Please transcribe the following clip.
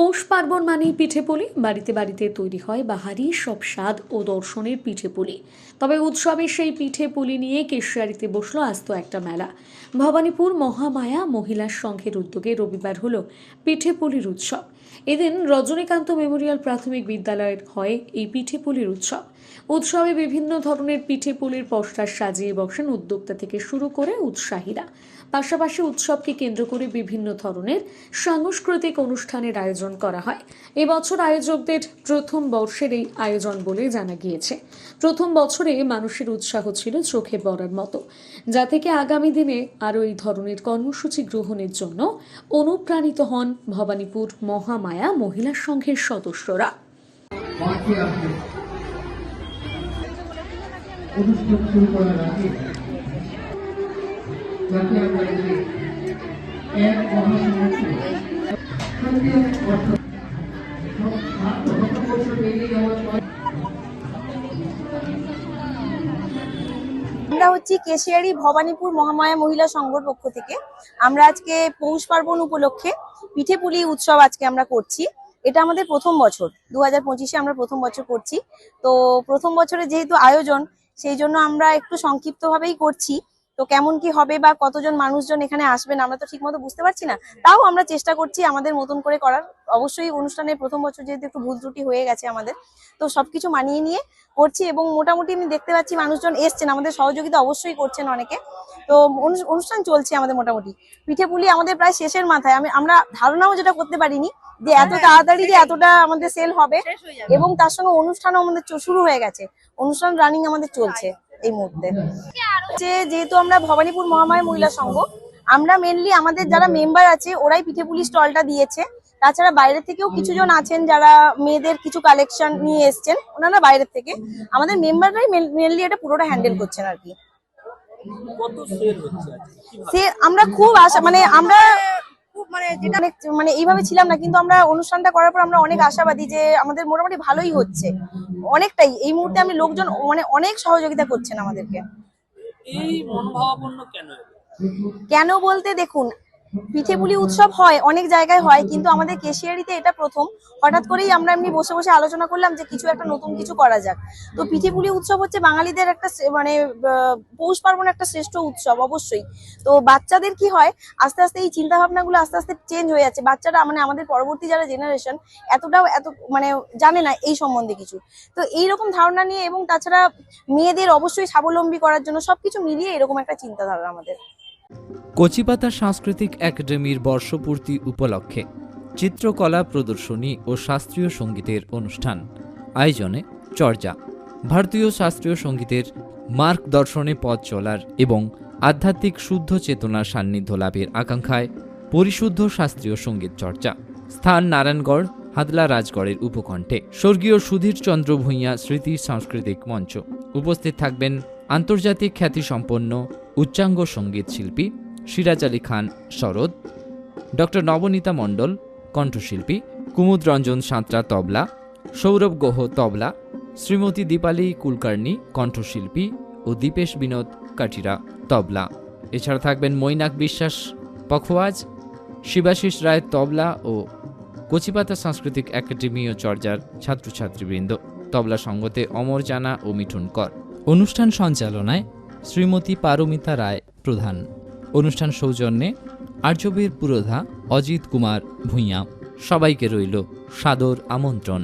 পৌষ পার্বণ মানেই পিঠেপুলি। বাড়িতে বাড়িতে তৈরি হয় বাহারি সব স্বাদ ও দর্শনের পিঠেপুলি। তবে উৎসবের সেই পিঠেপুলি নিয়ে কেশিয়ারিতে বসলো আস্ত একটা মেলা। ভবানীপুর মহামায়া মহিলা সংঘের উদ্যোগে রবিবার হলো পিঠেপুলির উৎসব। এদিন রজনীকান্ত মেমোরিয়াল প্রাথমিক বিদ্যালয়ের হয় এই পিঠেপুলির উৎসব। উৎসবে বিভিন্ন ধরনের পিঠেপুলির পোস্টার সাজিয়ে বসেন উদ্যোক্তা থেকে শুরু করে উৎসাহীরা। পাশাপাশি উৎসবকে কেন্দ্র করে বিভিন্ন ধরনের সাংস্কৃতিক অনুষ্ঠানের আয়োজন করা হয়। এবছর আয়োজকদের প্রথম বর্ষের এই আয়োজন বলে জানা গিয়েছে। প্রথম বছরে মানুষের উৎসাহ ছিল চোখে পড়ার মতো, যা থেকে আগামী দিনে আরও এই ধরনের কর্মসূচি গ্রহণের জন্য অনুপ্রাণিত হন ভবানীপুর মহামায়া মহিলা সংঘের সদস্যরা। অনুষ্ঠান শুরু করার আগে যাতে আমরা এক মহাসমাজে আমরা হচ্ছি কেশিয়ারি ভবানীপুর মহামায়া মহিলা সংঘর পক্ষ থেকে। আমরা আজকে পৌষ পার্বণ উপলক্ষে পিঠেপুলি উৎসব আজকে আমরা করছি। এটা আমাদের প্রথম বছর, 2025-এ আমরা প্রথম বছর করছি। তো প্রথম বছরে যেহেতু আয়োজন, সেই জন্য আমরা একটু সংক্ষিপ্ত ভাবেই করছি। তো কেমন কি হবে বা কতজন মানুষজন এখানে আসবেন আমরা তো ঠিক মতো বুঝতে পারছি না, তাও আমরা চেষ্টা করছি আমাদের মতন করে করার। অবশ্যই অনুষ্ঠানের প্রথম বছর যেহেতু একটু ভুল ত্রুটি হয়ে গেছে আমাদের, তো সবকিছু মানিয়ে নিয়ে করছি এবং মোটামুটি আমি দেখতে পাচ্ছি মানুষজন এসছেন, আমাদের সহযোগিতা অবশ্যই করছেন অনেকে। তো অনুষ্ঠান চলছে আমাদের মোটামুটি। পিঠেপুলি আমাদের প্রায় শেষের মাথায়। আমরা ধারণাও যেটা করতে পারিনি যে এত তাড়াতাড়ি যে এতটা আমাদের সেল হবে, এবং তার সঙ্গে অনুষ্ঠানও আমাদের শুরু হয়ে গেছে। অনুষ্ঠান রানিং আমাদের চলছে এই মুহূর্তে। যেহেতু আমরা ভবানীপুর মহামায়া মহিলা সংঘ, আমরা মেনলি আমাদের যারা মেম্বার আছে ওরাই পিঠেপুলি স্টলটা দিয়েছে। তাছাড়া বাইরে থেকেও কিছু জন আছেন যারা মেয়েদের কিছু কালেকশন নিয়ে এসছেন, ওনারা বাইরের থেকে। আমাদের মেম্বাররাই মেনলি এটা পুরোটা হ্যান্ডেল করছেন আর কি। আমরা খুব আশা, আমরা এইভাবে ছিলাম না, কিন্তু আমরা অনুষ্ঠানটা করার পর আমরা অনেক আশাবাদী যে আমাদের মোটামুটি ভালোই হচ্ছে অনেকটাই। এই মুহূর্তে আমি লোকজন অনেক সহযোগিতা করছেন আমাদেরকে। এই মনোভাবাপন্ন কেন বলতে, দেখুন, পিঠেপুলি উৎসব হয় অনেক জায়গায় হয়, কিন্তু আমাদের কেশিয়ারিতে এটা প্রথম। হঠাৎ করেই আমরা এমনি বসে বসে আলোচনা করলাম যে কিছু একটা নতুন কিছু করা যাক। তো পিঠেপুলি উৎসব হচ্ছে বাঙালিদের একটা পৌষ পার্বণ একটা শ্রেষ্ঠ উৎসব অবশ্যই। তো বাচ্চাদের কি হয়, আস্তে আস্তে এই চিন্তা ভাবনাগুলো আস্তে আস্তে চেঞ্জ হয়ে যাচ্ছে। বাচ্চারা আমাদের পরবর্তী যারা জেনারেশন এত জানে না এই সম্বন্ধে কিছু। তো এইরকম ধারণা নিয়ে, এবং তাছাড়া মেয়েদের অবশ্যই স্বাবলম্বী করার জন্য সবকিছু মিলিয়ে এরকম একটা চিন্তাধারা আমাদের। কচিপাতা সাংস্কৃতিক একাডেমির বর্ষপূর্তি উপলক্ষে চিত্রকলা প্রদর্শনী ও শাস্ত্রীয় সঙ্গীতের অনুষ্ঠান আয়োজনে চর্চা। ভারতীয় শাস্ত্রীয় সঙ্গীতের মার্গ দর্শনে পথ চলার এবং আধ্যাত্মিক শুদ্ধ চেতনার সান্নিধ্য লাভের আকাঙ্ক্ষায় পরিশুদ্ধ শাস্ত্রীয় সঙ্গীত চর্চা। স্থান নারায়ণগড় হাদলা রাজগড়ের উপকণ্ঠে স্বর্গীয় সুধীরচন্দ্র ভূঁইয়া স্মৃতি সাংস্কৃতিক মঞ্চ। উপস্থিত থাকবেন আন্তর্জাতিক খ্যাতিসম্পন্ন উচ্চাঙ্গ সঙ্গীত শিল্পী সিরাজ আলী খান শরৎ, ডক্টর নবনীতা মণ্ডল কণ্ঠশিল্পী, কুমুদ রঞ্জন সাঁতরা তবলা, সৌরভ গুহ তবলা, শ্রীমতী দীপালি কুলকার্নি কণ্ঠশিল্পী ও দীপেশ বিনোদ কাটিরা তবলা। এছাড়া থাকবেন মৈনাক বিশ্বাস পখওয়াজ, শিবাশিস রায় তবলা ও কচিপাতা সাংস্কৃতিক একাডেমি ও চর্যার ছাত্রছাত্রীবৃন্দ। তবলা সঙ্গতে অমর জানা ও মিঠুন কর। অনুষ্ঠান সঞ্চালনায় শ্রীমতী পারমিতা রায় প্রধান। অনুষ্ঠান সৌজন্যে আর্যবীর পুরোধা অজিত কুমার ভূঁইয়া। সবাইকে রইল সাদর আমন্ত্রণ।